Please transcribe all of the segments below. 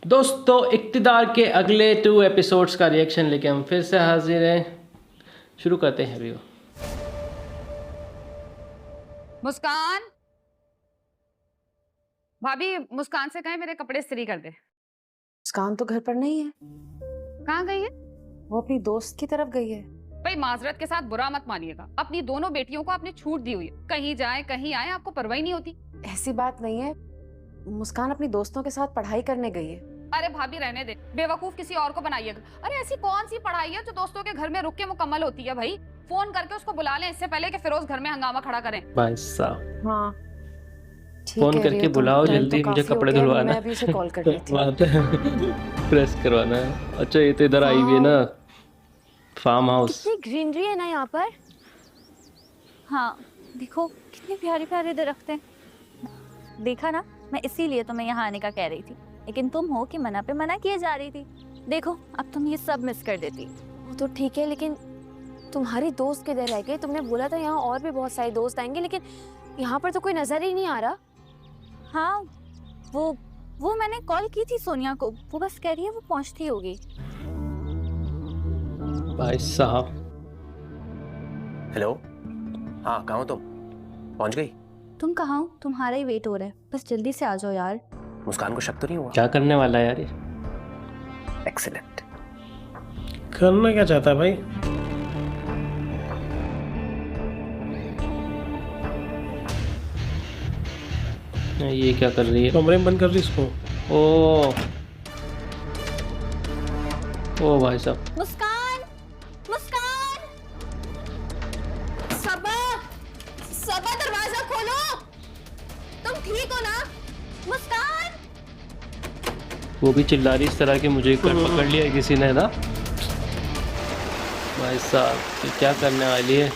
दोस्तों इक़्तिदार के अगले 2 एपिसोड्स का रिएक्शन लेके हम फिर से हाजिर हैं। शुरू करते हैं वीडियो। मुस्कान, भाभी मुस्कान से कहें मेरे कपड़े इस्त्री कर दे। मुस्कान तो घर पर नहीं है। कहाँ गई है? वो अपनी दोस्त की तरफ गई है। भाई माजरत के साथ बुरा मत मानिएगा, अपनी दोनों बेटियों को आपने छूट दी हुई है, कहीं जाए कहीं आए आपको परवाही नहीं होती। ऐसी बात नहीं है, मुस्कान अपनी दोस्तों के साथ पढ़ाई करने गई है। अरे भाभी रहने दे, बेवकूफ किसी और को बनाइएगा। अरे ऐसी कौन सी पढ़ाई है जो दोस्तों के घर में रुक के मुकम्मल होती है? भाई फोन करके उसको बुला लें इससे पहले कि फिरोज घर में हंगामा खड़ा करें। भाई साहब हाँ फोन करके बुलाओ जल्दी, मुझे कपड़े धुलवाना मैं अभी उसे कॉल कर देती हूँ। बात है प्रेस करवाना है। अच्छा ये तो इधर आई हुई है ना, फार्म हाउस। कितनी ग्रीनरी है ना यहाँ पर। हाँ देखो कितने प्यारे प्यारे दरख्त हैं। देखा ना, मैं इसीलिए तुम्हें यहाँ आने का कह रही थी, लेकिन तुम हो कि मना पे मना किए जा रही थी। देखो अब तुम ये सब मिस कर देती। वो तो ठीक है, लेकिन तुम्हारी दोस्त किधर रह गई? तुमने बोला था यहाँ और भी बहुत सारे दोस्त आएंगे, लेकिन यहाँ पर तो कोई नजर ही नहीं आ रहा। हाँ वो मैंने कॉल की थी सोनिया को, वो बस कह रही है वो पहुँचती होगी। भाई साहब हेलो, हाँ कहाँ हो तुम? पहुँच गई? तुम कहाँ हो? तुम्हारा ही वेट हो रहा है, बस जल्दी से आ जाओ यार। मुस्कान को शक तो नहीं हुआ? क्या करने वाला है यार ये? एक्सीलेंट। करना क्या चाहता है भाई? ये क्या कर रही है? कमरे में बंद कर रही इसको। ओ भाई साहब, मुस्कान, मुस्कान, सबा दरवाजा खोलो। तुम ठीक हो ना? मुस्कान। वो भी चिल्ला रही इस तरह के मुझे पकड़ लिया है किसी ने ना। भाई साहब ये क्या करने वाली है?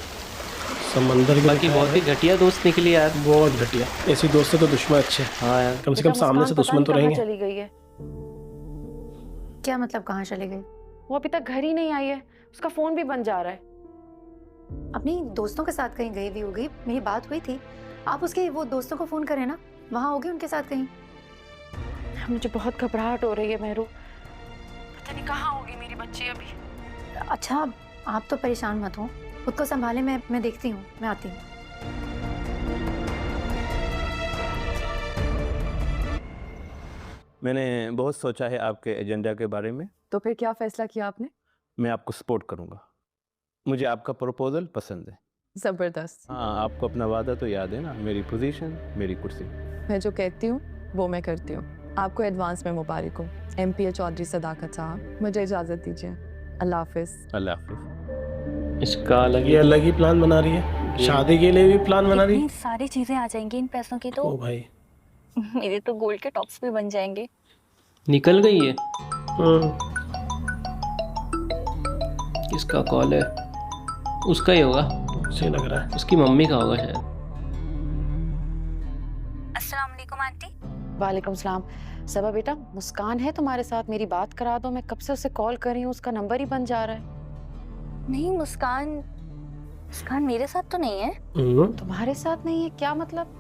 समंदर के बाकी बहुत ही घटिया दोस्त निकली यार। बहुत घटिया। ऐसी दोस्त से तो दुश्मन अच्छे। हाँ यार, कम से कम सामने से दुश्मन तो रहेंगे। चली गई है। क्या मतलब कहाँ चली गई? वो अभी तक घर ही नहीं आई है, उसका फोन भी बंद जा रहा है। अपनी दोस्तों के साथ कहीं गई भी होगी, मेरी बात हुई थी। आप उसके वो दोस्तों को फोन करें ना, वहाँ होगी उनके साथ कहीं। मुझे बहुत घबराहट हो रही है मेहरू, पता नहीं कहाँ होगी मेरी बच्ची अभी। अच्छा आप तो परेशान मत हो, खुद को संभाले। मैं देखती हूँ, मैं आती हूँ। मैंने बहुत सोचा है आपके एजेंडा के बारे में। तो फिर क्या फैसला किया आपने? मैं आपको सपोर्ट करूंगा। मुझे आपका प्रपोजल पसंद है। जबरदस्त। हाँ, आपको अपना वादा तो याद है ना, मेरी पोजीशन मेरी कुर्सी। मैं जो कहती हूँ वो मैं करती हूँ। आपको एडवांस में मुबारक हो MPA चौधरी सदाकत साहब। मुझे इजाज़त दीजिए। अल्लाह हाफिज़। अल्लाह हाफिज़। इसका अलग ये अलग ही प्लान बना रही है, शादी के लिए भी प्लान बना रही है। इतनी सारी चीजें आ जाएंगी इन पैसों की तो ओ भाई मेरे तो गोल्ड के टॉप्स भी बन जाएंगे। निकल गई है। किसका कॉल है? उसका ही होगा, सही लग रहा है। उसकी मम्मी का होगा शायद। अस्सलाम वालेकुम आंटी। वालेकुम सलाम। सबा बेटा, मुस्कान है तुम्हारे साथ? मेरी बात करा दो, मैं कब से उसे कॉल कर रही हूँ, उसका नंबर ही बंद जा रहा है। नहीं मुस्कान मेरे साथ तो नहीं है। तुम्हारे साथ नहीं है? क्या मतलब?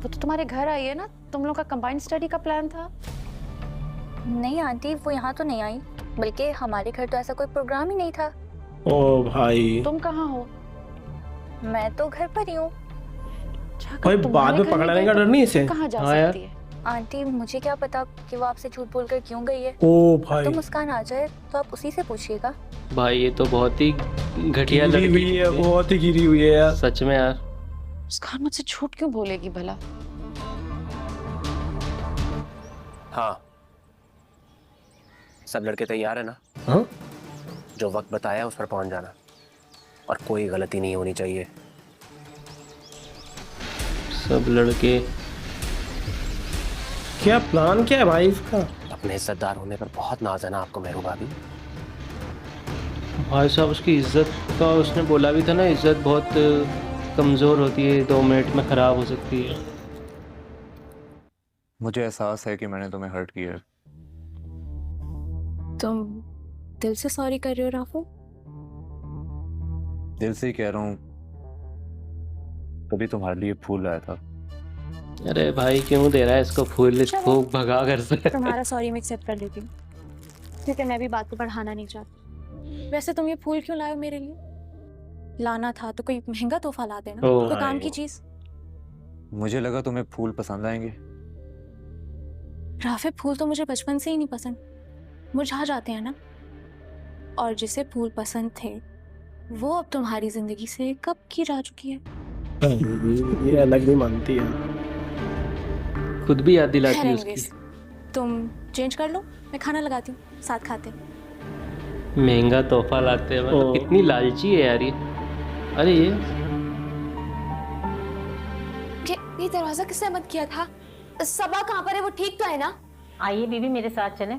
वो तो तुम्हारे घर आई है ना, तुम लोग का कंबाइंड स्टडी का प्लान था। नहीं आंटी, वो यहाँ तो नहीं आई, बल्कि हमारे घर तो ऐसा कोई प्रोग्राम ही नहीं था। ओ भाई, तुम कहाँ हो? मैं तो घर पर ही हूँ। भाई बाद में पकड़ाने का डर नहीं इसे? कहाँ जा हाँ यार। सकती है? आंटी मुझे क्या पता कि वो आपसे झूठ बोलकर क्यों गई है। ओ भाई, तो मुस्कान आ जाए तो आप उसी से पूछिएगा। भाई ये तो बहुत ही घटिया गिरी हुई लड़की है, बहुत ही गिरी हुई है यार। सच में यार। मुस्कान मुझसे झूठ क्यों बोलेगी भला? हाँ, सब लड़के तैयार है ना? हाँ? जो वक्त बताया उस पर पहुंच जाना, और कोई गलती नहीं होनी चाहिए। सब लड़के। क्या प्लान क्या है भाई इसका? अपने इज्जतदार होने पर बहुत नाज है ना आपको मेहरू भाभी। भाई साहब उसकी इज्जत का उसने बोला भी था ना, इज्जत बहुत कमज़ोर होती है, 2 मिनट में ख़राब हो सकती है। मुझे एहसास है कि मैंने तुम्हें हर्ट किया है। तुम दिल से सॉरी कर रहे हो राफो? दिल से ही कह रहा हूँ। कभी तुम्हारे लिए फूल लाया था, अरे भाई क्यों दे रहा है इसको फूल, इसको भगा घर से। तुम्हारा सॉरी मैं एक्सेप्ट कर लेती हूँ, क्योंकि मैं भी बात को बढ़ाना नहीं चाहती। वैसे तुम ये फूल क्यों लाए हो मेरे लिए? लाना था तो कोई महंगा तोहफा ला देना, ओह कोई काम भाई। की चीज। मुझे लगा तुम्हें फूल पसंद आएंगे। राफे, फूल तो मुझे बचपन से ही नहीं पसंद, मुरझा जाते हैं ना। और जिसे फूल पसंद थे वो अब तुम्हारी जिंदगी से कब की जा चुकी है। ये अलग नहीं मानती है। खुद भी याद दिलाती है खैर उसकी। anyways, तुम चेंज कर लो, मैं खाना लगाती हूँ, साथ खाते हैं। महंगा तोहफा लाते हैं, मतलब ओ। कितनी लालची है यार ये। अरे ये दरवाजा किसने बंद किया था? सबा कहाँ पर है? वो ठीक तो है ना? आइए बीबी मेरे साथ चलें।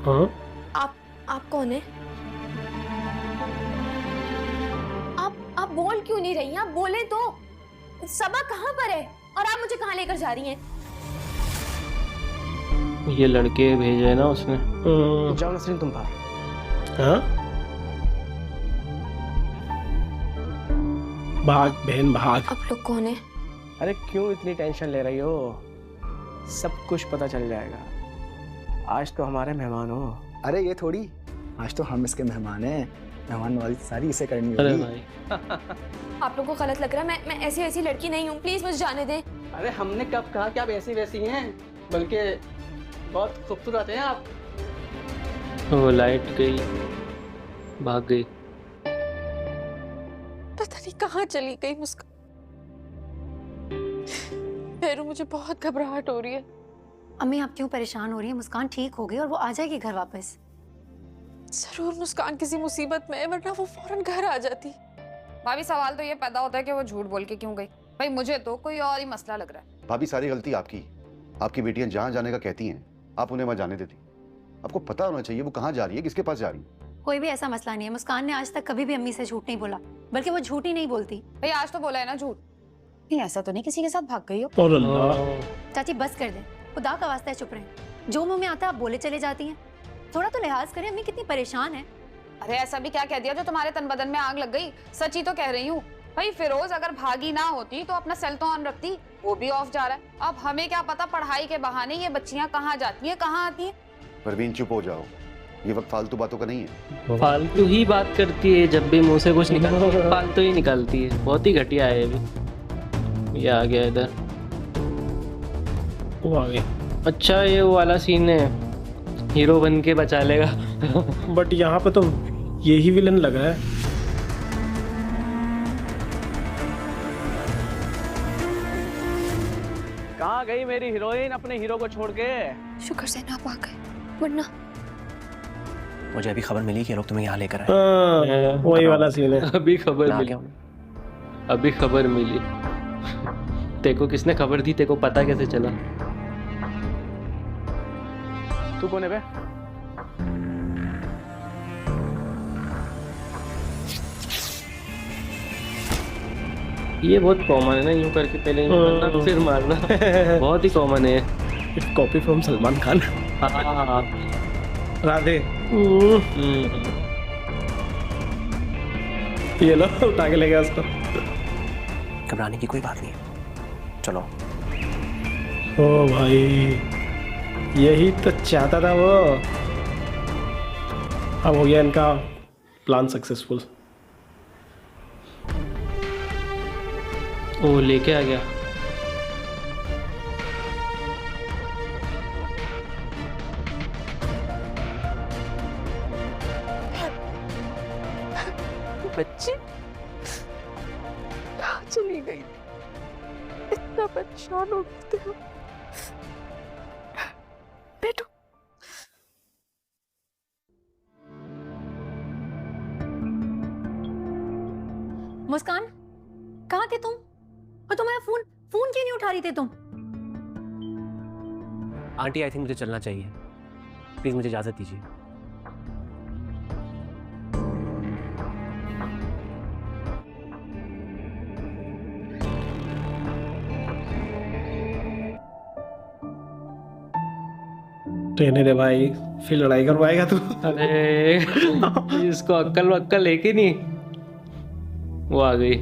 हाँ आप कौन है? आप बोल क्यों नहीं रही हैं? आप बोले तो। सबा कहाँ पर है और आप मुझे कहाँ लेकर जा रही हैं? ये लड़के भेजे ना उसने। जाओ नसरीन तुम बाहर। हाँ भाग बहन भाग। आप लोग कौन है? अरे क्यों इतनी टेंशन ले रही हो? सब कुछ पता चल जाएगा। आज तो हमारे मेहमान हो। अरे ये थोड़ी, आज तो हम इसके मेहमान हैं। मेहमान नवाजी सारी इसे करनी अरे होगी। भाई आप लोगों को गलत लग रहा है। मैं ऐसी लड़की नहीं हूँ, प्लीज मुझे जाने दें। अरे हमने कब कहा कि आप ऐसी वैसी हैं, बल्कि बहुत खूबसूरत हैं आप। वो लाइट गई, भाग गई। पता नहीं कहाँ चली गई मुस्कान। पैरों मुझे बहुत घबराहट हो रही है। अम्मी आप क्यों परेशान हो रही है? मुस्कान ठीक हो गई और वो आ जाएगी घर वापस। जरूर मुस्कान किसी मुसीबत में है, वरना वो फौरन घर आ जाती। भाभी सवाल तो ये पैदा होता है कि वो झूठ बोल के क्यों गई। भाई मुझे तो कोई और ही मसला लग रहा है। भाभी सारी गलती आपकी। आपकी बेटियां जहाँ जाने का कहती हैं आप उन्हें वहाँ जाने देती। आपको पता होना चाहिए वो कहाँ जा रही है, किसके पास जा रही है। कोई भी ऐसा मसला नहीं है। मुस्कान ने आज तक कभी भी अम्मी से झूठ नहीं बोला, बल्कि वो झूठ ही नहीं बोलती। भाई आज तो बोला है ना झूठ। नहीं ऐसा तो नहीं किसी के साथ भाग गई हो। और अल्लाह। चाची बस कर दें, खुदा का वास्ता है चुप रहें। जो मुंह में आता है आप बोले चले जाती हैं। थोड़ा तो लिहाज करें, अम्मी कितनी परेशान है। अरे ऐसा भी क्या कह दिया जो तुम्हारे तन बदन में आग लग गई? सच ही तो कह रही हूँ। भाई फिरोज अगर भागी ना होती तो अपना सेल तो ऑन रखती, वो भी ऑफ जा रहा है। अब हमें क्या पता पढ़ाई के बहाने ये बच्चियां कहाँ जाती हैं कहाँ आती हैं। परवीन चुप हो जाओ, ये वक्त फालतू बातों का नहीं है। फालतू ही बात करती है, जब भी मुंह से कुछ निकलता है फालतू ही निकलती है। बहुत ही घटिया है ये भी। ये आ गया इधर, वो आ गई। अच्छा ये वो वाला सीन है, हीरो बन के बचा लेगा। बट यहाँ पे तो यही विलन लग रहा है। कहाँ गई मेरी हीरोइन अपने हीरो को छोड़ के? शुक्र से ना आ गए, वरना मुझे अभी खबर मिली कि ये लोग तुम्हें यहाँ लेकर आए। हाँ, वही वाला सीन है। अभी खबर ना मिली, क्या? अभी खबर मिली। तेको किसने खबर दी? तेको पता कैसे चला? तू कौन है बे? ये बहुत कॉमन है ना, यूं करके पहले यूं करना फिर मारना। बहुत ही कॉमन है। Copy from Salman Khan. हाँ। राधे। ये लो उठा के ले गया उसको। घबराने की कोई बात नहीं है, चलो। ओ भाई यही तो चाहता था वो। अब हो गया इनका प्लान सक्सेसफुल। ओ लेके आ गया। बच्ची कहाँ चली गई? इतना परेशान होते हो। बैठो। मुस्कान कहाँ थे तुम? और तुम्हारा फोन क्यों नहीं उठा रही थे तुम? आंटी आई थिंक मुझे चलना चाहिए, प्लीज मुझे इजाजत दीजिए। रहने दे भाई, फिर लड़ाई करवाएगा तू। अरे इसको अक्कल लेके नहीं। वो आ गई।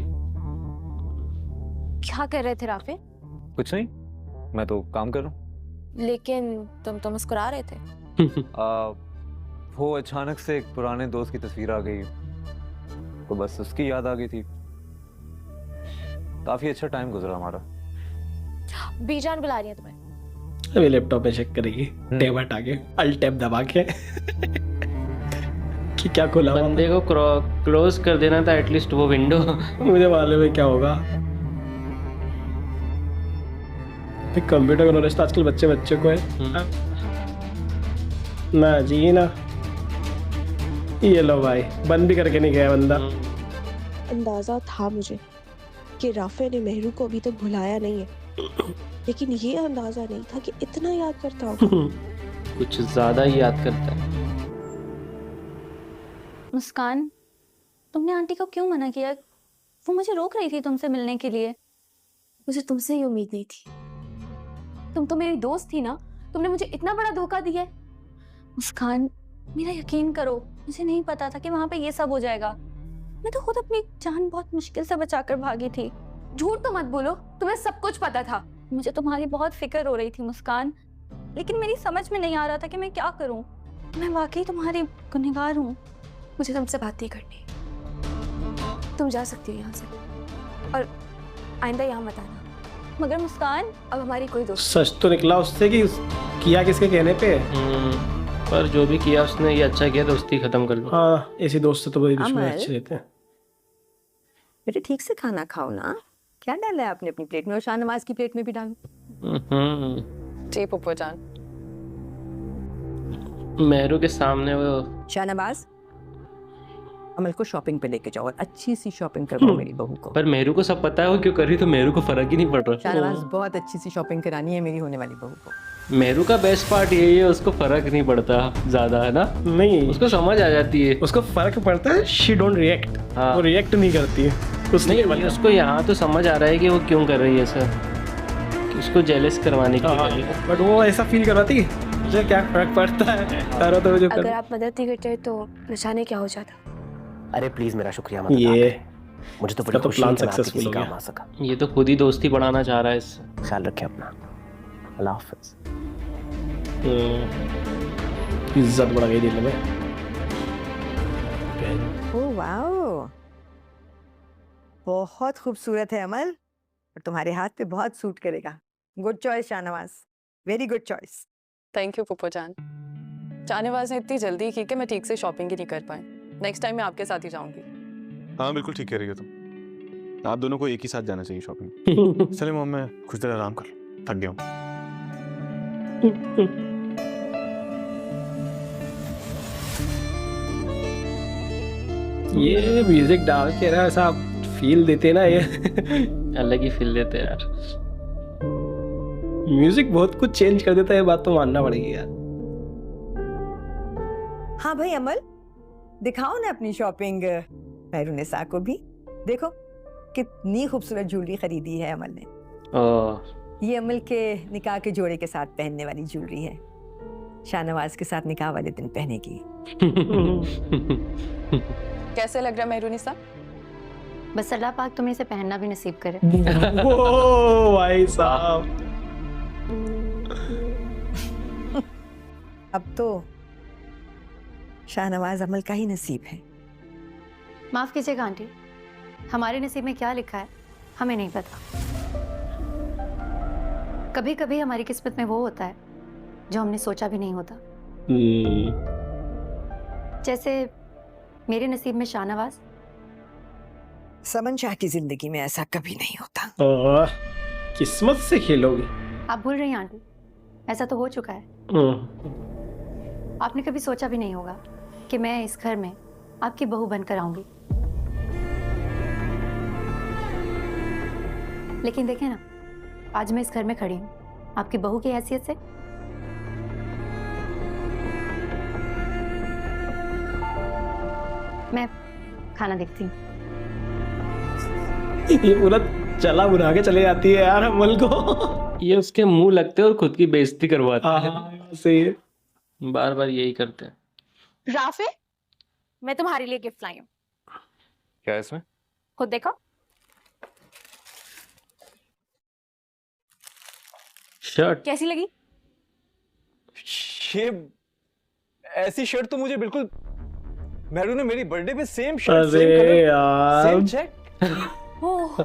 क्या कर रहे थे राफे? कुछ नहीं, मैं तो काम कर रहा हूँ। लेकिन तुम तो मुस्कुरा रहे थे। वो अचानक से एक पुराने दोस्त की तस्वीर आ गई, तो बस उसकी याद आ गई थी। काफी अच्छा टाइम गुजरा हमारा। बीजान बुला रही है तुम्हें। अभी लैपटॉप में चेक करेगी, टैब हटा के, अल्ट टैब दबा के कि क्या खुला हुआ बंदे को क्लोज कर देना था एटलीस्ट वो विंडो। मुझे मालूम है क्या होगा। कंप्यूटर का नॉलेज तो आजकल बच्चे को है ना जी ना। ये लो भाई, बंद भी करके नहीं गया बंदा। अंदाजा था मुझे कि राफे ने मेहरू को अभी तक भुलाया नहीं है, लेकिन ये अंदाजा नहीं था कि इतना याद करता होगा। कुछ ज्यादा ही याद करता है। मुस्कान, तुमने आंटी को क्यों मना किया? वो मुझे रोक रही थी तुमसे मिलने के लिए। मुझे तुमसे ही उम्मीद नहीं थी। तुम तो मेरी दोस्त थी ना, तुमने मुझे इतना बड़ा धोखा दिया है। मुस्कान, मेरा यकीन करो, मुझे नहीं पता था कि वहां पे ये सब हो जाएगा। मैं तो खुद अपनी जान बहुत मुश्किल से बचाकर भागी थी। झूठ तो मत बोलो, तुम्हें सब कुछ पता था। मुझे तुम्हारी बहुत फिक्र हो रही थी मुस्कान, लेकिन मेरी समझ में नहीं आ रहा था कि मैं क्या करूं। मैं वाकई तुम्हारी गुनहगार हूँ। मुझे तुमसे बात नहीं करनी। तुम जा सकती हो यहाँ से, और आइंदा यहाँ मत आना। मगर मुस्कान, अब हमारी कोई दोस्त। सच तो निकला उससे कि किया किसके कहने पे। पर जो भी किया उसने ये अच्छा किया, दोस्ती खत्म कर लो। हाँ, ऐसी दोस्त से तो बड़ी दुश्मनी अच्छे रहते हैं। बेटे ठीक से खाना खाओ ना। क्या डाला है आपने अपनी प्लेट में, और शाहनवाज की प्लेट में भी डालो। जी पप्पू जान। मेहरू के सामने वो शाहनवाज, अमल को शॉपिंग पे लेके जाओ और अच्छी सी शॉपिंग करवाओ मेरी बहू को। पर मेहरू को सब पता है वो क्यों कर रही, तो मेहरू को फर्क ही नहीं पड़ रहा। शाहनवाज, बहुत अच्छी सी शॉपिंग करानी है मेरी होने वाली बहू को। मेहरू का बेस्ट पार्ट यही है, उसको फर्क नहीं पड़ता ज्यादा, है ना? नहीं, उसको समझ आ जाती है। उसको फर्क पड़ता है, शी डोंट रिएक्ट। हाँ। वो रिएक्ट नहीं करती है कुछ नहीं। उसको यहाँ तो समझ आ रहा है कि वो क्यों कर रही है सर, उसको जेलस करवाने के लिए। बट वो ऐसा फील करवाती है मुझे क्या फर्क पड़ता है सारा तो मुझे। अगर आप मदद नहीं करते तो न जाने क्या हो जाता। अरे प्लीज मेरा शुक्रिया मत ये मुझे तो बड़ी खुशी है कि मैं आपके किसी काम आ सका। ये तो खुद ही दोस्ती बढ़ाना चाह रहा है इससे। ख्याल रखें अपना। अल्लाह हाफिज। इज्जत बढ़ गई दिल में। ओह वाओ, बहुत खूबसूरत है अमल, और तुम्हारे हाथ पे बहुत सूट करेगा। Good choice Shahnawaz, very good choice. Thank you Pappu जान। शाहनवाज ने इतनी जल्दी की कि मैं ठीक से शॉपिंग ही नहीं कर पाई। नेक्स्ट टाइम मैं आपके साथ ही जाऊंगी। हाँ बिल्कुल ठीक कह रही हो तुम। आप दोनों को एक ही साथ जाना चाहिए शॉपिंग। चले मोम, मैं कुछ देर आराम कर लूं, थक गया हूँ। ये म्यूजिक डाल के ना ऐसा फील देते ना, ये अलग ही फील देते यार। म्यूजिक बहुत कुछ चेंज कर देता है, ये बात तो मानना पड़ेगी यार। हाँ भाई अमल, दिखाओ ना अपनी शॉपिंग मेहरुनिसा को भी। देखो कितनी खूबसूरत ज्वेलरी खरीदी है अमल ने। ये अमल के निकाह के जोड़े के साथ पहनने वाली ज्वेलरी है, शाहनवाज के साथ निकाह वाले दिन पहनेगी। कैसे लग रहा है मेहरुनिसा? बस अल्लाह पाक तुम्हें इसे पहनना भी नसीब करे। ओ भाई साहब, अब तो शाहनवाज अमल का ही नसीब है। माफ कीजिएगा आंटी, हमारे नसीब में क्या लिखा है हमें नहीं पता। कभी कभी हमारी किस्मत में वो होता है जो हमने सोचा भी नहीं होता। जैसे मेरे नसीब में शाहनवाज। समन शाह की जिंदगी में ऐसा कभी नहीं होता। किस्मत से खेलोगे। आप भूल रही हैं आंटी, ऐसा तो हो चुका है। आपने कभी सोचा भी नहीं होगा कि मैं इस घर में आपकी बहू बनकर आऊंगी। लेकिन देखें ना, आज मैं इस घर में खड़ी हूँ आपकी बहू की हैसियत से। मैं खाना देखती हूँ। ये पूरा चला बुला के चले जाती है यार अमल को। ये उसके मुंह लगते हैं और खुद की बेइज्जती करवाते हैं। सही है, बार बार यही करते हैं। राफे, मैं तुम्हारे लिए गिफ्ट लाई हूँ। क्या है इसमें? खुद देखो। शर्ट कैसी लगी? ये ऐसी शर्ट तो मुझे बिल्कुल मेहरू ने मेरी बर्थडे पे same shirt same colour same check. Oh,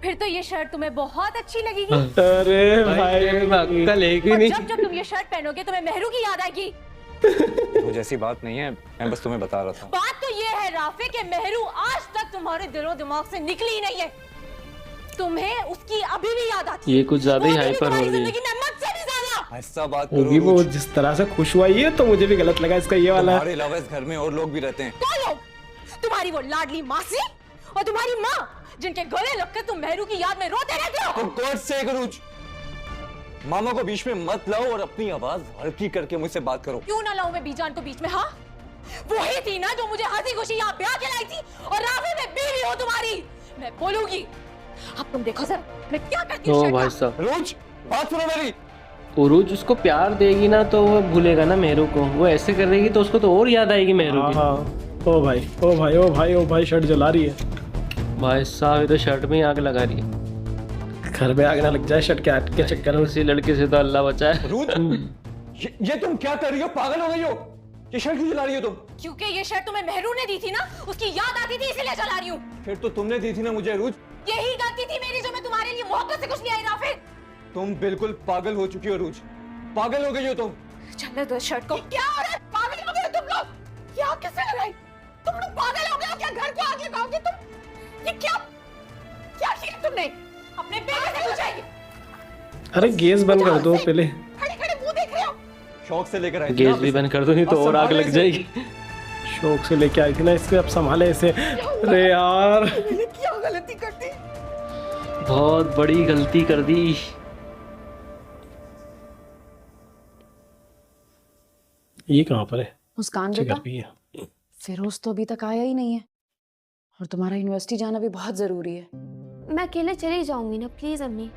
फिर तो ये शर्ट तुम्हें बहुत अच्छी लगेगी। अरे भाई अक्कल है कि नहीं? जब जब तुम ये शर्ट पहनोगे तुम्हें मेहरू की याद आएगी। तो जैसी बात नहीं है, मैं बस तुम्हें बता रहा था। बात तो ये है राफे कि मेहरू आज तक तुम्हारे दिलो दिमाग से निकली ही नहीं है। तुम्हें उसकी अभी भी याद आती है। ये कुछ ज्यादा ही हाइपर हो रही है। ऐसा बात वो भी वो जिस तरह से खुश हुआ ये तो मुझे भी गलत लगा इसका ये वाला। हमारे अलावा इस घर में और लोग भी रहते हैं। कौन लोग? तुम्हारी वो लाडली मासी और तुम्हारी माँ, जिनके गले लगकर तुम मेहरू की याद में रोते रहते हो। गॉड से करूज, मामा को बीच में मत लाओ और अपनी आवाज हल्की करके मुझसे बात करो। क्यों ना लाऊं मैं बीजान को बीच में? हाँ, वही थी ना जो मुझे हंसी खुशी यहाँ ब्याह के लाई थी और राफे में बीवी हो तुम्हारी। मैं बोलूंगी। अब तुम देखो सर मैं क्या करती हूँ। भाई साहब रोज बात सुनो मेरी। उरूज उसको प्यार देगी ना तो वो भूलेगा ना मेहरू को। वो ऐसे करेगी तो उसको तो और याद आएगी मेहरू की। ओ भाई ओ भाई ओ भाई ओ भाई शर्ट जला रही है भाई साहब। ये तो शर्ट में ही आग लगा रही है। घर में आग ना लग जाए शर्ट के आग के चक्कर में। उसी लड़के से तो अल्लाह बचाए। ये तुम क्या कर रही हो? पागल हो गई हो? ये शर्ट क्यों जला रही हो तुम? क्योंकि ये शर्ट तुम्हें मेहरू ने दी थी ना, उसकी याद आती थी इसीलिए जला रही हूँ। फिर तो तुमने दी थी ना मुझे रूज। यही गलती थी मेरी जो मैं तुम्हारे लिए मोहब्बत से कुछ नहीं आई राफे। तुम बिल्कुल पागल हो चुकी हो रूज, पागल हो गई हो तुम। चलने दो शर्ट को। क्या हो रहा है? पागल हो गए तुम लोग? ये आग किसने लगाई? तुम लोग पागल हो गए हो क्या? घर को आग लगाओगे तुम? ये क्या क्या किया तुमने? अपने बेटे से पूछेगी। अरे गैस बंद कर दो पहले। खड़े खड़े मुंह देख रहे हो। शौक से लेकर आई थी। गैस भी बंद कर दो नहीं तो और आग लग जाएगी। शौक से लेके आई थी ना इसको, अब संभाले इसे। अरे यार मैंने क्या गलती कर दी? बहुत बड़ी गलती कर दी। ये कहाँ पर है? मुस्कान बेटा, फिरोज तो अभी तक आया ही नहीं है और तुम्हारा यूनिवर्सिटी जाना भी बहुत जरूरी है। मैं अकेले चली जाऊंगी ना, प्लीज अम्मी।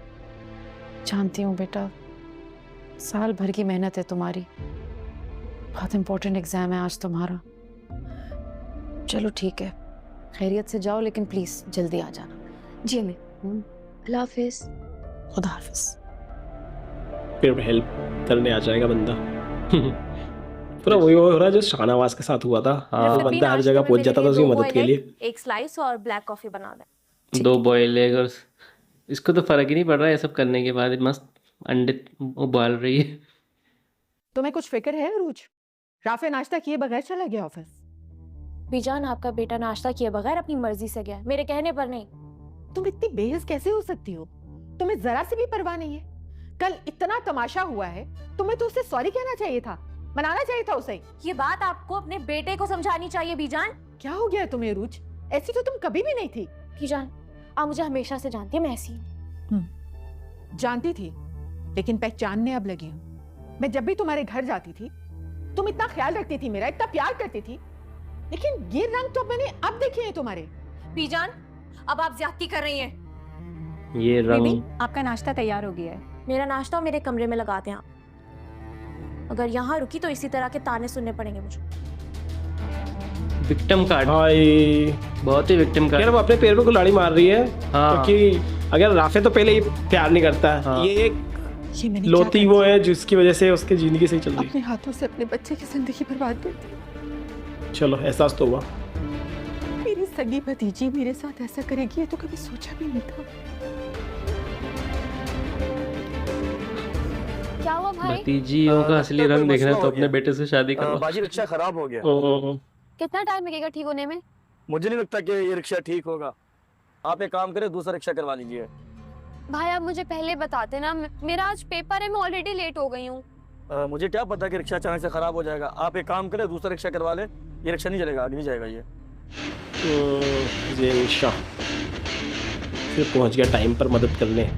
जानती हूँ बेटा, साल भर की मेहनत है तुम्हारी, बहुत इम्पोर्टेंट एग्जाम है आज तुम्हारा। चलो ठीक है, खैरियत से जाओ लेकिन प्लीज जल्दी आ जाना। जी अम्मी। अल्लाह हाफिज। खुदा हाफिज। फिर हेल्प करने आ जाएगा बंदा। पूरा वही हो रहा है जो शाहनवाज के साथ हुआ था। हाँ, बंदा हर जगह पहुंच जाता था उसकी मदद के लिए। एक स्लाइस और ब्लैक कॉफी बना दे। 2 बॉयल एग। और इसको तो फर्क ही नहीं पड़ रहा है सब करने के बाद। मस्त अंडे उबाल रही है। तुम्हें कुछ फिक्र है अरूज? राफे नाश्ता किए बगैर चला गया ऑफिस। बीजान, आपका बेटा नाश्ता किए बगैर अपनी मर्जी से गया, मेरे कहने पर नहीं। तुम इतनी बेहिस कैसे हो सकती हो? तुम्हें जरा से भी परवाह नहीं है? कल इतना तमाशा हुआ है, तुम्हें तो उससे सॉरी कहना चाहिए था, मनाना चाहिए था उसे। ये बात आपको अपने बेटे को समझानी चाहिए बीजान। क्या हो गया तुम्हें अरूज? ऐसी तो तुम कभी भी नहीं थी। बीजान, आप मुझे हमेशा से जानती है, मैं ऐसी हूँ। जानती थी, लेकिन पहचानने अब लगी हूँ। मैं जब भी तुम्हारे घर जाती थी तुम इतना ख्याल रखती थी मेरा, इतना प्यार करती थी, लेकिन ये रंग तो मैंने अब देखे हैं तुम्हारे। बीजान, अब आप ज्यादती कर रही हैं। ये रंग। आपका नाश्ता तैयार हो गया है। मेरा नाश्ता मेरे कमरे में लगाते हैं आप। अगर यहाँ रुकी तो इसी तरह के ताने सुनने पड़ेंगे मुझे। Victim card. भाई बहुत ही विक्टिम कार्ड। यार वो अपने पैर पे कुल्हाड़ी मार रही है। हाँ। क्योंकि अगर राफे तो पहले ही प्यार नहीं करता है। हाँ। ये एक लोती वो है जिसकी वजह से उसकी जिंदगी सही चल रही है। अपने हाथों से अपने बच्चे की जिंदगी बर्बाद कर दी। चलो एहसास तो हुआ। मेरी सगी भतीजी मेरे साथ ऐसा करेगी ये तो कभी सोचा भी नहीं था। क्या हुआ भाई? भतीजियों का असली रंग देखना तो अपने बेटे से शादी करो। बाजी रिक्शा खराब हो गया। कितना टाइम लगेगा ठीक होने में? मुझे नहीं लगता कि ये रिक्शा ठीक होगा। आप एक काम करें, दूसरा रिक्शा करवा लीजिए। भाई आप मुझे पहले बताते ना, मेरा आज पेपर है, मैं ऑलरेडी लेट हो गई हूँ। मुझे क्या पता कि रिक्शा अचानक से खराब हो जाएगा। आप एक काम करें, दूसरा रिक्शा करवा ले। ये रिक्शा नहीं चलेगा, आगे नहीं जाएगा ये। फिर पहुंच गया टाइम पर मदद करने।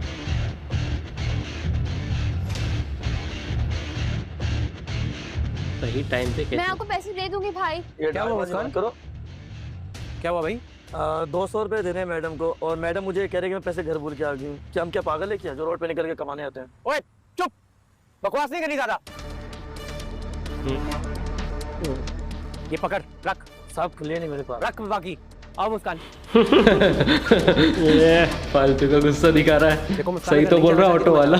सही टाइम पे मैं आपको पैसे दे दूंगी भाई। क्या हुआ मुस्कान? करो। क्या हुआ भाई? 200 रुपए देने मैडम को, और मैडम मुझे कह रहे कि मैं पैसे घर भूल के आ गई हूँ। क्या हम क्या पागल है क्या जो रोड पे निकल के कमाने आते हैं? ओए चुप, बकवास नहीं करनी ज्यादा। ये पकड़ रख। साहब खुले नहीं मेरे पास, रख बाकी। आओ मुस्कान। ये फालतू का गुस्सा दिखा रहा है। सही तो बोल रहा है ऑटो वाला।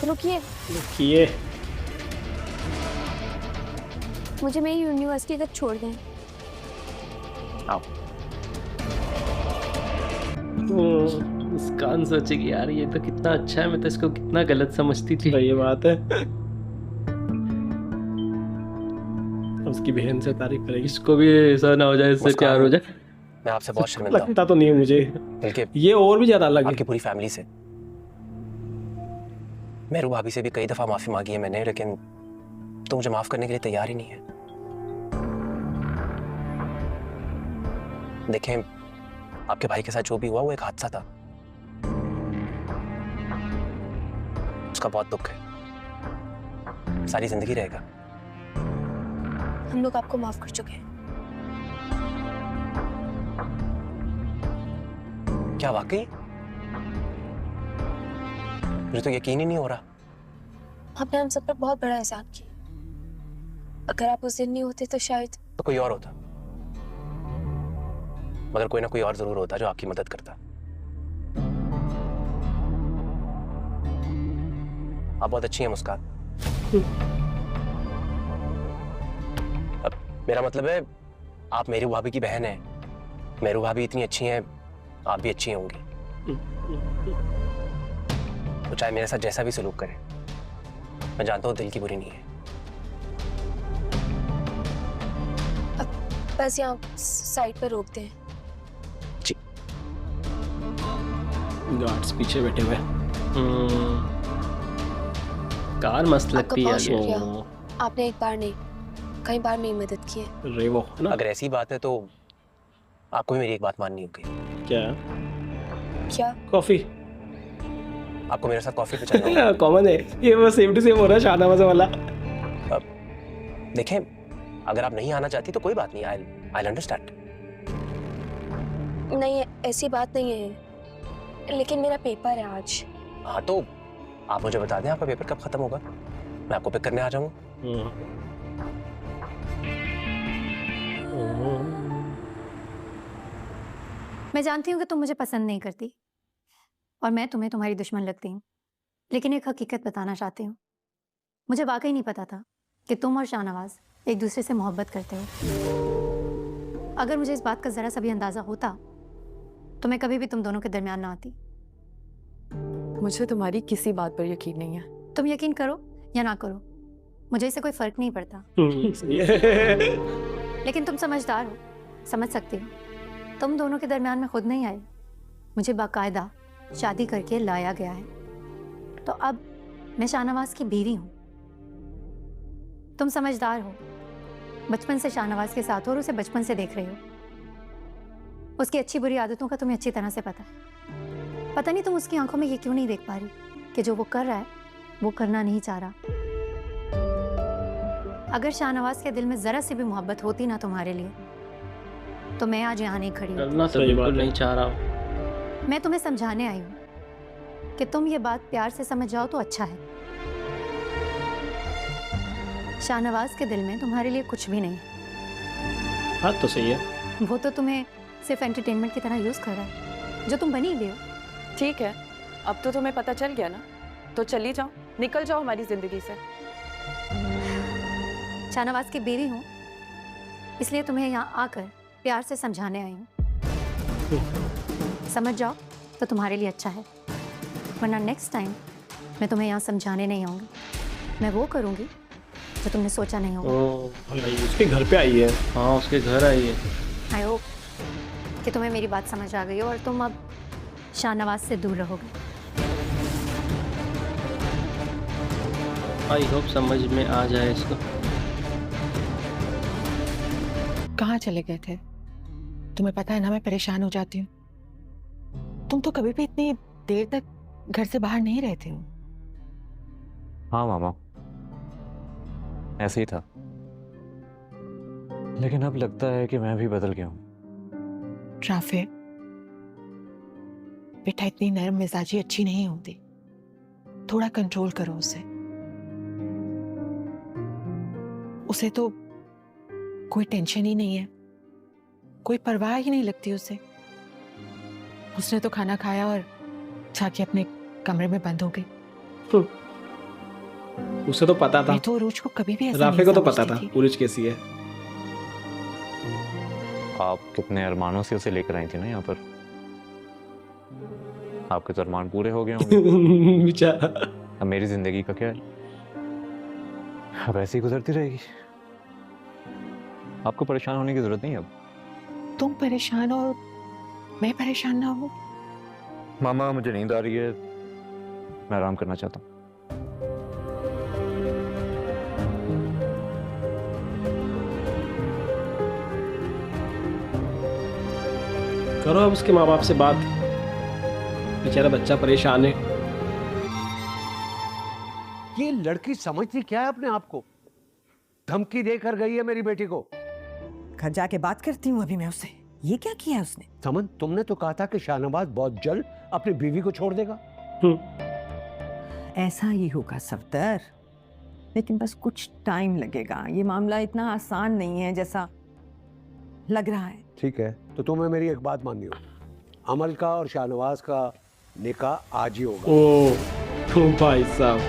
रुकिए, मुझे मेरी यूनिवर्सिटी तक छोड़ दें। आओ। मुस्कान सोचेगी यार ये तो कितना अच्छा है, मैं तो इसको कितना गलत समझती थी। ये बात है। उसकी बहन से तारीफ करेगी, इसको भी ऐसा ना हो जाए इससे प्यार हो जाए। मैं आपसे बहुत शर्मिंदा हूं। लगता तो नहीं है मुझे, बल्कि ये और भी ज्यादा अलग है। आपकी पूरी फैमिली से। मेरू भाभी से भी कई दफा माफी मांगी है मैंने, लेकिन तो मुझे माफ करने के लिए तैयार ही नहीं है। देखें, आपके भाई के साथ जो भी हुआ वो एक हादसा था, उसका बहुत दुख है, सारी जिंदगी रहेगा। हम लोग आपको माफ कर चुके हैं। क्या वाकई? मुझे तो यकीन ही नहीं हो रहा। आपने हम सब पर बहुत बड़ा एहसान किया। अगर आप उस दिन नहीं होते तो शायद तो कोई और होता, मगर कोई ना कोई और जरूर होता जो आपकी मदद करता। आप बहुत अच्छी हैं मुस्कान। अब मेरा मतलब है, आप मेरी भाभी की बहन हैं। मेरू भाभी इतनी अच्छी हैं, आप भी अच्छी होंगी। तो चाहे मेरे साथ जैसा भी सलूक करें, मैं जानता हूँ दिल की बुरी नहीं है। बस यहाँ साइड पर रोकते हैं। गार्ड्स पीछे बैठे हुए। कार मस्त लगती है। आपने एक बार नहीं, कई बार मेरी मदद की है। रेवो है ना? अगर ऐसी बात है तो आपको भी मेरी एक बात माननी होगी। क्या? कॉफी। आपको मेरे साथ कॉफी पे चलना है। कॉमन है ये, वो सेम टू सेम हो रहा है शाहनवाज वाला। अब देखें, अगर आप नहीं आना चाहती तो कोई बात नहीं, आई अंडरस्टैंड। नहीं, ऐसी बात नहीं है, लेकिन मेरा पेपर है आज। हाँ तो आप मुझे बता दें आपका पेपर कब खत्म होगा, मैं आपको पिक करने आ जाऊंगा। मैं जानती हूँ कि तुम मुझे पसंद नहीं करती और मैं तुम्हें तुम्हारी दुश्मन लगती हूँ, लेकिन एक हकीकत बताना चाहती हूँ। मुझे वाकई नहीं पता था कि तुम और शाहनवाज एक दूसरे से मोहब्बत करते हो। अगर मुझे इस बात का ज़रा सा भी अंदाज़ा होता तो मैं कभी भी तुम दोनों के दरमियान ना आती। मुझे तुम्हारी किसी बात पर यकीन नहीं है। तुम यकीन करो या ना करो, मुझे इससे कोई फ़र्क नहीं पड़ता। लेकिन तुम समझदार हो, समझ सकती हो। तुम दोनों के दरमियान में खुद नहीं आए, मुझे बाकायदा शादी करके लाया गया है। तो अब मैं शाहनवाज की बीवी हूँ। तुम समझदार हो, बचपन से शाहनवाज के साथ हो और उसे बचपन से देख रहे हो। उसकी अच्छी बुरी आदतों का तुम्हें अच्छी तरह से पता है। पता नहीं तुम उसकी आंखों में ये क्यों नहीं देख पा रही कि जो वो कर रहा है वो करना नहीं चाह रहा। अगर शाहनवाज के दिल में ज़रा सी भी मोहब्बत होती ना तुम्हारे लिए, तो मैं आज यहाँ नहीं खड़ी करना तो बिल्कुल नहीं चाह रहा हूँ। मैं तुम्हें समझाने आई हूँ कि तुम ये बात प्यार से समझ जाओ तो अच्छा है। शाहनवाज के दिल में तुम्हारे लिए कुछ भी नहीं है। हाँ तो सही है। वो तो तुम्हें सिर्फ एंटरटेनमेंट की तरह यूज़ कर रहा है, जो तुम बनी हुई हो। ठीक है, अब तो तुम्हें पता चल गया ना, तो चली जाओ, निकल जाओ हमारी जिंदगी से। शाहनवाज की बीवी हूँ, इसलिए तुम्हें यहाँ आकर प्यार से समझाने आई हूँ। समझ जाओ तो तुम्हारे लिए अच्छा है, वरना नेक्स्ट टाइम मैं तुम्हें यहाँ समझाने नहीं आऊँगी। मैं वो करूँगी जो तुमने सोचा नहीं होगा। उसके घर पे आई है। हाँ उसके घर आई है। आई होप कि तुम्हें मेरी बात समझ आ गई हो और तुम अब शाहनवाज से दूर रहोगे। आई होप समझ में आ जाए इसको। कहाँ चले गए थे? तुम्हें पता है ना मैं परेशान हो जाती हूँ। तुम तो कभी भी इतनी देर तक घर से बाहर नहीं रहते हो। हाँ मामा, ऐसे ही था, लेकिन अब लगता है कि मैं भी बदल गया हूँ। राफे, बेटा इतनी नरम मिजाजी अच्छी नहीं होती, थोड़ा कंट्रोल करो उसे। उसे तो कोई टेंशन ही नहीं है, कोई परवाह ही नहीं लगती उसे। उसने तो खाना खाया और जाके अपने कमरे में बंद हो गई। उसे तो पता था, मैं तो उरूज को कभी भी ऐसा राफे नहीं को तो पता समझती था थी। उरूज कैसी है। आप कितने अरमानों से उसे लेकर आई थी ना यहाँ पर। आपके तो अरमान पूरे हो गए होंगे। बेचारा। अब मेरी जिंदगी का क्या है, अब ऐसे ही गुजरती रहेगी। आपको परेशान होने की जरूरत नहीं है अब। तुम परेशान हो, मैं परेशान ना हूँ। मामा मुझे नींद आ रही है, मैं आराम करना चाहता हूँ। करो अब उसके माँ बाप से बात, बेचारा बच्चा परेशान है। ये लड़की समझती क्या है अपने आप को? धमकी देकर गई है मेरी बेटी को। घर जाके बात करती हूँ अभी मैं उससे। ये क्या किया है उसने? समन, तुमने तो कहा था कि शाहनवाज बहुत जल्द अपनी बीवी को छोड़ देगा। ऐसा ही होगा सफदर, लेकिन बस कुछ टाइम लगेगा। ये मामला इतना आसान नहीं है जैसा लग रहा है। ठीक है, तो तुम्हें मेरी एक बात माननी होगी। अमल का और शाहनवाज का निकाह आज ही होगा। ओ भाई साहब,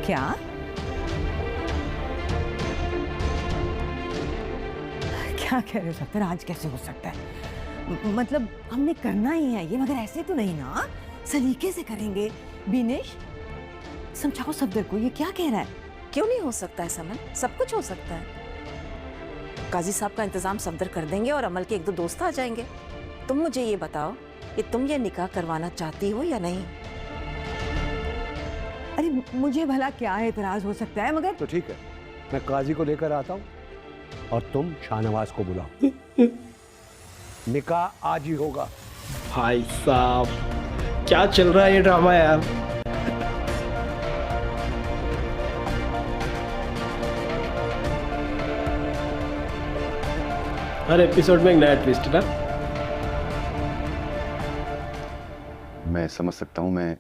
क्या? क्या कह रहे हो सफदर? आज कैसे हो सकता है? मतलब हमने करना ही है ये, मगर ऐसे तो नहीं ना, सलीके से करेंगे। बिनेश, समझाओ सफदर को, ये क्या कह रहा है? क्यों नहीं हो सकता है समन? सब कुछ हो सकता है। काजी साहब का इंतजाम सफदर कर देंगे और अमल के एक दो दोस्त आ जाएंगे। तुम मुझे ये बताओ कि तुम ये निकाह करवाना चाहती हो या नहीं? अरे मुझे भला क्या एतराज हो सकता है, मगर तो ठीक है, मैं काजी को लेकर आता हूँ और तुम शाहनवाज को बुलाओ। निकाह आज ही होगा। भाई साहब क्या चल रहा है ये ड्रामा यार। हर एपिसोड में एक नया ट्विस्ट ना। मैं समझ सकता हूँ, मैं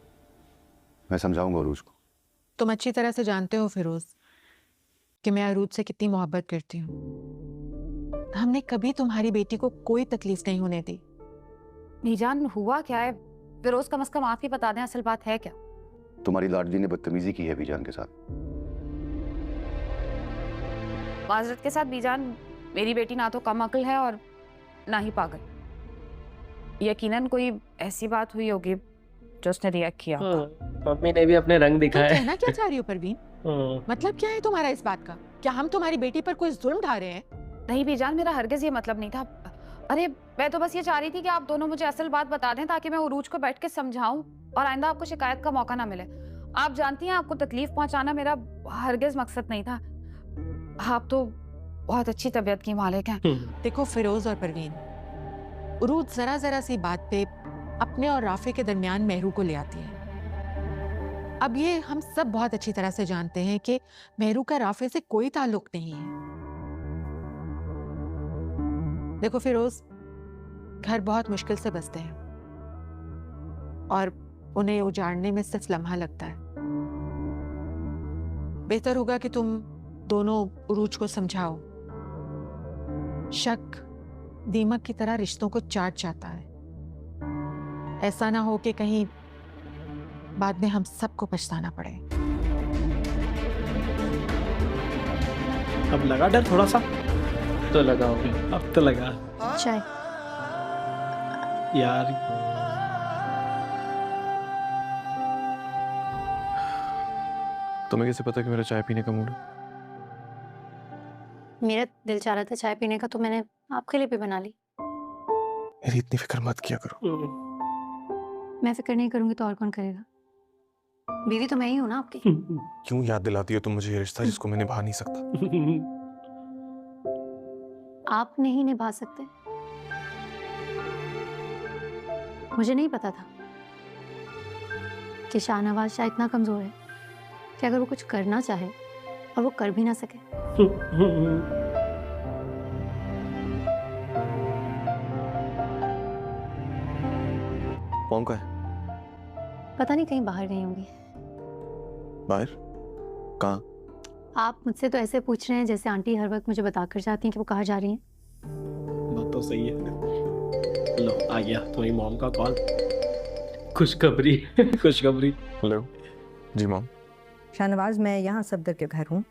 समझाऊंगा अरूज को। तुम अच्छी तरह से जानते हो फिरोज कि मैं अरूज से कितनी मोहब्बत करती हूँ। हमने कभी तुम्हारी बेटी को कोई तकलीफ नहीं होने दी। मीजान, हुआ क्या है? फिरोज कम से कम आप ही बता दें, असल बात है क्या? तुम्हारी लाडली ने बदतमीजी की है बीजान के साथ। माजरत के साथ बीजान, मेरी बेटी ना तो कम अक्ल है और ना ही पागल। यकीनन कोई ऐसी बात हुई होगी जो उसने रिएक्ट किया। मम्मी ने भी अपने रंग दिखाए। तुम कहना क्या चाह रही हो परवीन? मतलब क्या है तुम्हारा इस बात का? क्या हम तुम्हारी बेटी पर कोई जुल्म ढा रहे हैं? नहीं बीजान, मेरा हरगिज ये मतलब नहीं था। अरे मैं तो बस ये चाह रही थी कि आप दोनों मुझे असल बात बता दें ताकि मैं उरूज को बैठ के समझाऊं और आइंदा आपको शिकायत का मौका ना मिले। आप जानती हैं आपको तकलीफ पहुंचाना मेरा हरगिज मकसद नहीं था। आप तो बहुत अच्छी तबीयत की मालिक हैं। देखो फिरोज और परवीन, उरूज जरा जरा सी बात पे अपने और राफे के दरमियान मेहरू को ले आती है। अब ये हम सब बहुत अच्छी तरह से जानते हैं कि मेहरू का राफे से कोई ताल्लुक नहीं है। देखो फिरोज, घर बहुत मुश्किल से बसते हैं और उन्हें उजाड़ने में सिर्फ लम्हा लगता है। बेहतर होगा कि तुम दोनों उरूज को समझाओ। शक दीमक की तरह रिश्तों को चाट जाता है। ऐसा ना हो कि कहीं बाद में हम सबको पछताना पड़े। अब लगा डर थोड़ा सा? तो लगा होगा, अब तो लगा चाय यार। तुम्हें कैसे पता कि मेरा चाय पीने का मूड है? मेरा दिल चाह रहा था चाय पीने का, तो मैंने आपके लिए भी बना ली। मेरी इतनी फिक्र मत किया करो। मैं फिक्र नहीं करूंगी तो और कौन करेगा? बीवी तो मैं ही हूं ना आपकी। क्यों याद दिलाती हो तुम मुझे ये रिश्ता जिसको मैं निभा नहीं सकता? आप नहीं निभा सकते? मुझे नहीं पता था कि शाहनवाज शाह इतना कमजोर है कि अगर वो कुछ करना चाहे और वो कर भी ना सके। कौन का है? पता नहीं, कहीं बाहर गई होंगी। बाहर? कहाँ? आप मुझसे तो ऐसे पूछ रहे हैं जैसे आंटी हर वक्त मुझे बताकर जाती हैं कि वो कहाँ जा रही हैं। बात तो सही है। लो आ गया तुम्हारी मॉम का कॉल। खुशखबरी। खुशखबरी। हेलो जी मॉम। शाहनवाज, मैं यहाँ सफदर के घर हूँ,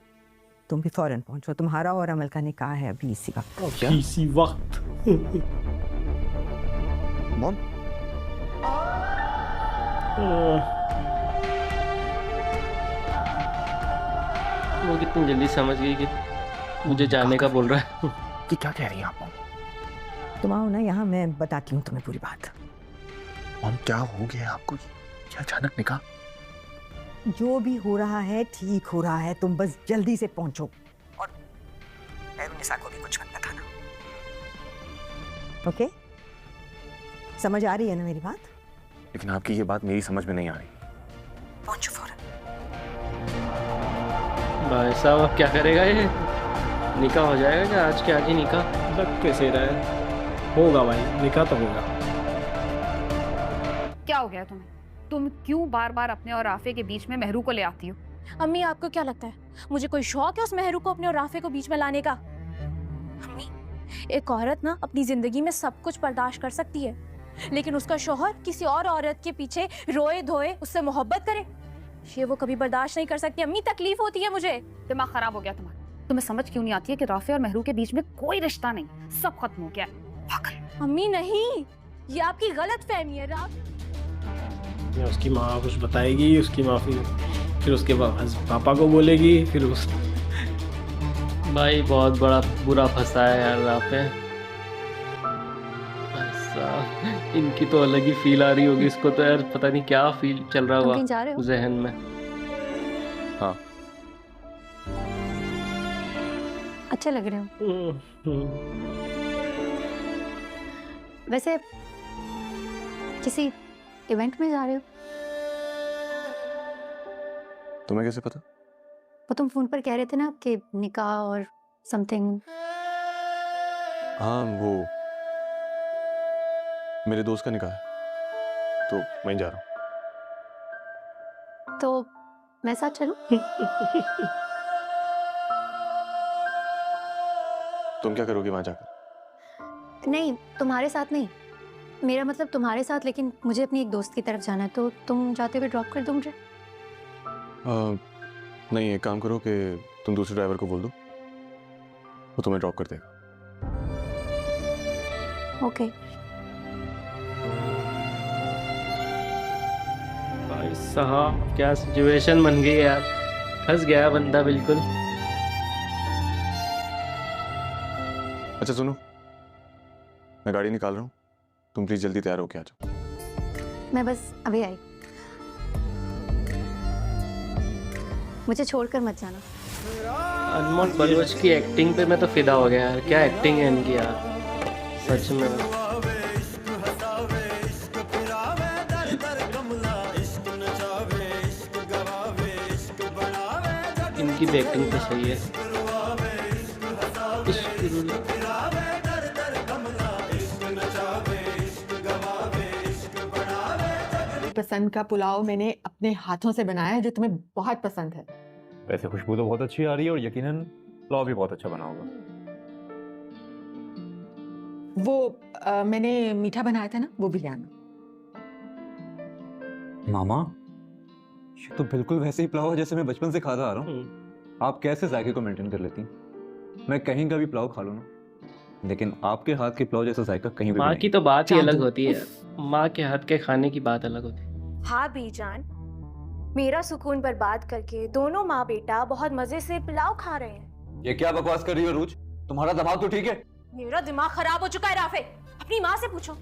तुम भी फौरन पहुँचो। तुम्हारा और अमल का निकाह है अभी इसी वक्त। इसी वक्त। मॉम, वो कितनी जल्दी समझ गई कि मुझे जाने का बोल रहा है। कि क्या कह रही हैं आप मॉम? तुम आओ ना यहाँ, मैं बताती हूँ तुम्हें पूरी बात। मॉम क्या हो गया आपको? क्या अचानक निकाह? जो भी हो रहा है ठीक हो रहा है, तुम बस जल्दी से पहुंचो और निसा को भी कुछ मत बताना। ओके, समझ आ रही है ना मेरी बात? लेकिन आपकी ये बात मेरी समझ में नहीं आ रही। पहुंचो फौरन। भाई साहब अब क्या करेगा ये? निकाह हो जाएगा क्या आज के आज ही? निकाह लग कैसे रहा है? होगा भाई, निकाह तो होगा। क्या हो गया तुम्हें? तुम क्यों बार बार अपने और राफे के बीच में मेहरू को ले आती हो? अम्मी आपको क्या लगता है मुझे कोई शौक है उस मेहरू को अपने और राफे को बीच में लाने का? अम्मी, एक औरत ना अपनी जिंदगी में सब कुछ बर्दाश्त कर सकती है, लेकिन उसका शौहर किसी और औरत के पीछे रोए धोए उससे मोहब्बत करे, ये वो कभी बर्दाश्त नहीं कर सकती। अम्मी तकलीफ होती है मुझे। दिमाग खराब हो गया तुम्हारा। तुम्हें समझ क्यों नहीं आती है कि राफे और मेहरू के बीच में कोई रिश्ता नहीं, सब खत्म हो गया है। अम्मी नहीं, ये आपकी गलत फहमी है। उसकी माँ कुछ बताएगी, उसकी माँ फिर उसके पापा को बोलेगी, फिर उस भाई बहुत बड़ा बुरा फंसा है यार राफे। साहब इनकी तो अलग ही फील आ रही होगी इसको तो यार, पता नहीं क्या फील चल रहा होगा जहन में। हाँ अच्छे लग रहे हो। वैसे किसी इवेंट में जा रहे हो? तुम्हें कैसे पता? वो तुम फोन पर कह रहे थे ना कि निकाह और समथिंग। हाँ वो मेरे दोस्त का निकाह है तो मैं जा रहा हूँ। तो मैं साथ चलूं? तुम क्या करोगे वहां जाकर? नहीं तुम्हारे साथ नहीं, मेरा मतलब तुम्हारे साथ, लेकिन मुझे अपनी एक दोस्त की तरफ जाना है, तो तुम जाते हुए ड्रॉप कर दो मुझे। नहीं, एक काम करो कि तुम दूसरे ड्राइवर को बोल दो, वो तुम्हें ड्रॉप कर देगा। ओके। भाई साहब क्या सिचुएशन बन गई यार, फंस गया बंदा बिल्कुल। अच्छा सुनो, मैं गाड़ी निकाल रहा हूँ, तुम प्लीज जल्दी तैयार होके आ जाओ। मैं बस अभी आई, मुझे छोड़कर मत जाना। अनमोल बलूच की एक्टिंग पे मैं तो फिदा हो गया यार, क्या एक्टिंग है इनकी यार सच में। इनकी भी एक्टिंग तो सही है। पसंद का पुलाव मैंने अपने हाथों से बनाया है जो तुम्हें बहुत पसंद है। वैसे खुशबू तो बहुत अच्छी आ रही है और यकीनन पुलाव भी बहुत अच्छा बना होगा। वो मैंने मीठा बनाया था ना, वो भी ले आना। मामा ये तो बिल्कुल वैसे ही पुलाव है जैसे मैं बचपन से खाता आ रहा हूँ। आप कैसे जायके को मेंटेन कर लेती? मैं कहीं का भी पुलाव खा लूँ ना, लेकिन आपके हाथ के पुलाव जैसा जायका कहीं भी माँ की तो बात ही अलग होती है, माँ के हाथ के खाने की बात अलग होती है। हाँ बीजान, मेरा सुकून बर्बाद करके दोनों माँ बेटा बहुत मजे से पुलाव खा रहे हैं। ये क्या बकवास कर रही हो रूज? तुम्हारा दिमाग तो ठीक है? मेरा दिमाग खराब हो चुका है राफे, अपनी माँ से पूछो।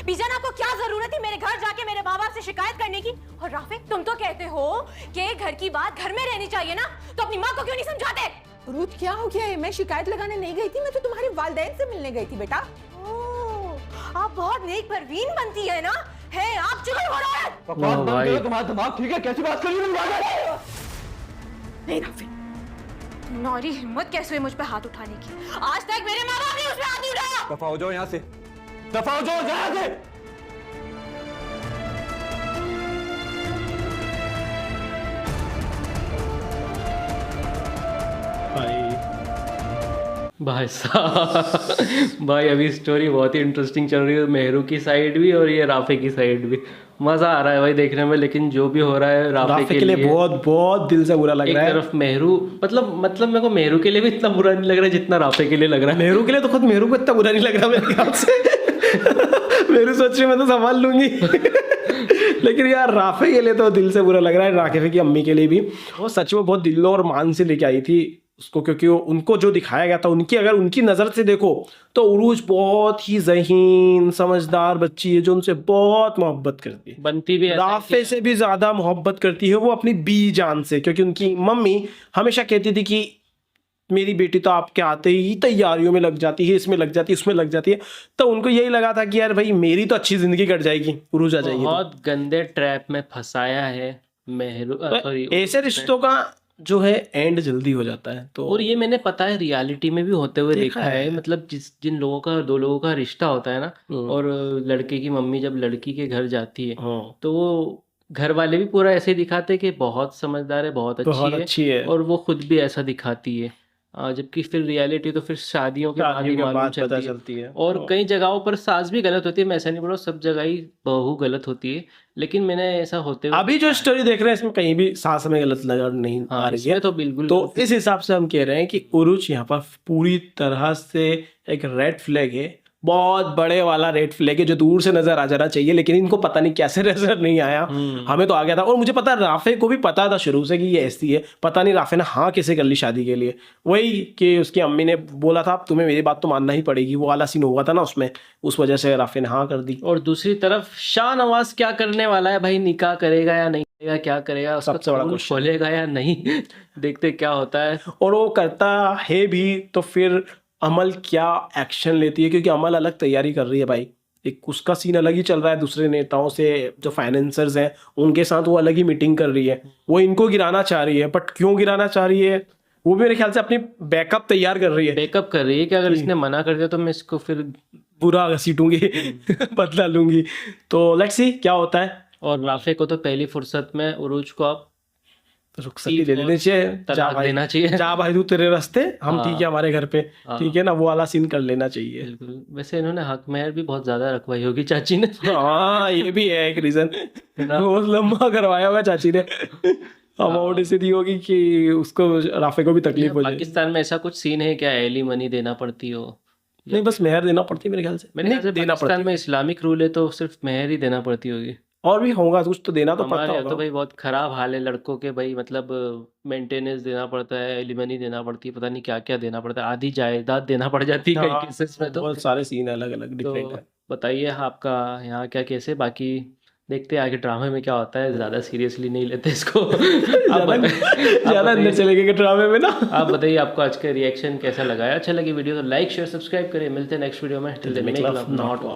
बीजान आपको क्या जरूरत थी मेरे घर जाके मेरे माँ बाप से शिकायत करने की? और राफे तुम तो कहते हो कि घर की बात घर में रहनी चाहिए ना, तो अपनी माँ को क्यों नहीं समझाते? रूथ क्या हो गया है? मैं शिकायत लगाने नहीं गई थी, मैं तो तुम्हारे वालिदैन से मिलने गई थी बेटा। ओह, आप बहुत नेक परवीन बनती है ना, है आप चुगल हो रहा है। तुम्हारा दिमाग ठीक है? कैसी बात कर रही हो? नहीं राफे, तुम्हारी हिम्मत कैसे हुई मुझ पे हाथ उठाने की? आज तक मेरे माँ बाप ने उस पे हाथ नहीं उठाया। दफा हो जाओ यहाँ से, दफा हो जाओ यहाँ से। भाई साहब भाई अभी स्टोरी बहुत ही इंटरेस्टिंग चल रही है, मेहरू की साइड भी और ये राफे की साइड भी। मजा आ रहा है भाई देखने में, लेकिन जो भी हो रहा है राफे के लिए बहुत बहुत दिल से बुरा लग रहा है। एक तरफ मेहरू, मतलब मेरे को मेहरू के लिए भी इतना बुरा नहीं लग रहा है जितना राफे के लिए लग रहा है। मेहरू के लिए तो खुद मेहरू को इतना बुरा नहीं लग रहा मेरे ख्याल से। मेरू सोच रही मैं तो संभाल लूंगी। लेकिन यार राफे के लिए तो दिल से बुरा लग रहा है, राफे की अम्मी के लिए भी। वो सच में बहुत दिल और मान से लेके आई थी उसको, क्योंकि उनको जो दिखाया गया था, अगर उनकी नज़र से देखो तो उरूज बहुत ही ज़हीन समझदार बच्ची है जो उनसे बहुत मोहब्बत करती है, बनती भी राफे से भी ज़्यादा मोहब्बत करती है वो अपनी बी जान से। क्योंकि उनकी मम्मी हमेशा कहती थी कि मेरी बेटी तो आपके आते ही तैयारियों में लग जाती है, इसमें लग जाती है, उसमें लग जाती है। तो उनको यही लगा था कि यार भाई मेरी तो अच्छी ज़िंदगी कट जाएगी, उरूज आ जाएगी। बहुत गंदे ट्रैप में फंसाया है मेहरू, सॉरी ऐसे रिश्तों का जो है एंड जल्दी हो जाता है। तो और ये मैंने पता है रियलिटी में भी होते हुए देखा है। मतलब जिन लोगों का, दो लोगों का रिश्ता होता है ना, और लड़के की मम्मी जब लड़की के घर जाती है तो वो घर वाले भी पूरा ऐसे ही दिखाते हैं कि बहुत समझदार है, बहुत अच्छी है, और वो खुद भी ऐसा दिखाती है। जबकि फिर रियलिटी तो फिर शादियों के बाद ही मालूम चलती है। और कई जगहों पर सास भी गलत होती है, मैं ऐसा नहीं बोल रहा सब जगह ही बहू गलत होती है, लेकिन मैंने ऐसा होते हुए अभी जो स्टोरी देख रहे हैं इसमें कहीं भी सास में गलत नजर नहीं आ रही है। तो बिल्कुल, तो इस हिसाब से हम कह रहे हैं कि उरूज यहाँ पर पूरी तरह से एक रेड फ्लैग है, बहुत बड़े वाला रेड फ्लैग है जो दूर से नजर आ जाना चाहिए, लेकिन इनको पता नहीं कैसे नजर नहीं आया। हमें तो आ गया था, और मुझे पता राफे को भी पता था शुरू से कि ये ऐसी है। पता नहीं राफे ने हाँ कैसे कर ली शादी के लिए, वही कि उसकी अम्मी ने बोला था तुम्हें मेरी बात तो मानना ही पड़ेगी, वो वाला सीन हुआ था ना उसमें, उस वजह से राफे ने हाँ कर दी। और दूसरी तरफ शाहनवाज क्या करने वाला है भाई, निकाह करेगा या नहीं करेगा, क्या करेगा, सबसे बड़ा क्वेश्चन, खोलेगा या नहीं, देखते क्या होता है। और वो करता है भी तो फिर अमल क्या एक्शन लेती है, क्योंकि अमल अलग तैयारी कर रही है भाई। एक उसका सीन अलग ही चल रहा है, दूसरे नेताओं से जो फाइनेंसर्स हैं उनके साथ वो अलग ही मीटिंग कर रही है, वो इनको गिराना चाह रही है। बट क्यों गिराना चाह रही है, वो भी मेरे ख्याल से अपनी बैकअप तैयार कर रही है। बैकअप कर रही है कि अगर इसने मना कर दिया तो मैं इसको फिर बुरा घसीटूंगी, बदला लूंगी। तो लेट्स सी क्या होता है। और राफे को तो पहली फुर्सत में उरूज को आप रुखसती दे देनी चाहिए, देना चाहिए, जा भाई तू तेरे रास्ते, हम ठीक है हमारे घर पे, ठीक है ना, वो वाला सीन कर लेना चाहिए। बिल्कुल। वैसे इन्होंने हक मेहर भी बहुत ज्यादा रखवाई होगी चाची ने। हाँ ये भी है एक रीजन, बहुत लंबा करवाया होगा चाची ने, अमाउंट ऐसी दी होगी कि उसको राफे को भी तकलीफ हो जाए। पाकिस्तान में ऐसा कुछ सीन है क्या एली मनी देना पड़ती हो? नहीं, बस मेहर देना पड़ती है मेरे ख्याल से। पाकिस्तान में इस्लामिक रूल है तो सिर्फ मेहर ही देना पड़ती होगी, और भी होगा कुछ तो देना तो पड़ता होगा। तो भाई बहुत खराब हाल है लड़कों के भाई, मतलब मेंटेनेंस देना पड़ता है, एलिमनी देना पड़ती है, पता नहीं क्या क्या देना पड़ता है, आधी जायदाद देना पड़ जाती है कई केसेस में। तो बहुत सारे सीन अलग अलग डिफरेंट है। बताइए आपका यहाँ क्या केस है, बाकी देखते हैं आगे ड्रामे में क्या होता है, ज्यादा सीरियसली नहीं लेते इसको। ज्यादा अंदर चले गए ड्रामे में ना। आप बताइए आपको आज का रिएक्शन कैसा लगा है, अच्छा लगे वीडियो तो लाइक शेयर सब्सक्राइब करें, मिलते हैं नेक्स्ट वीडियो में। Till then make love not war.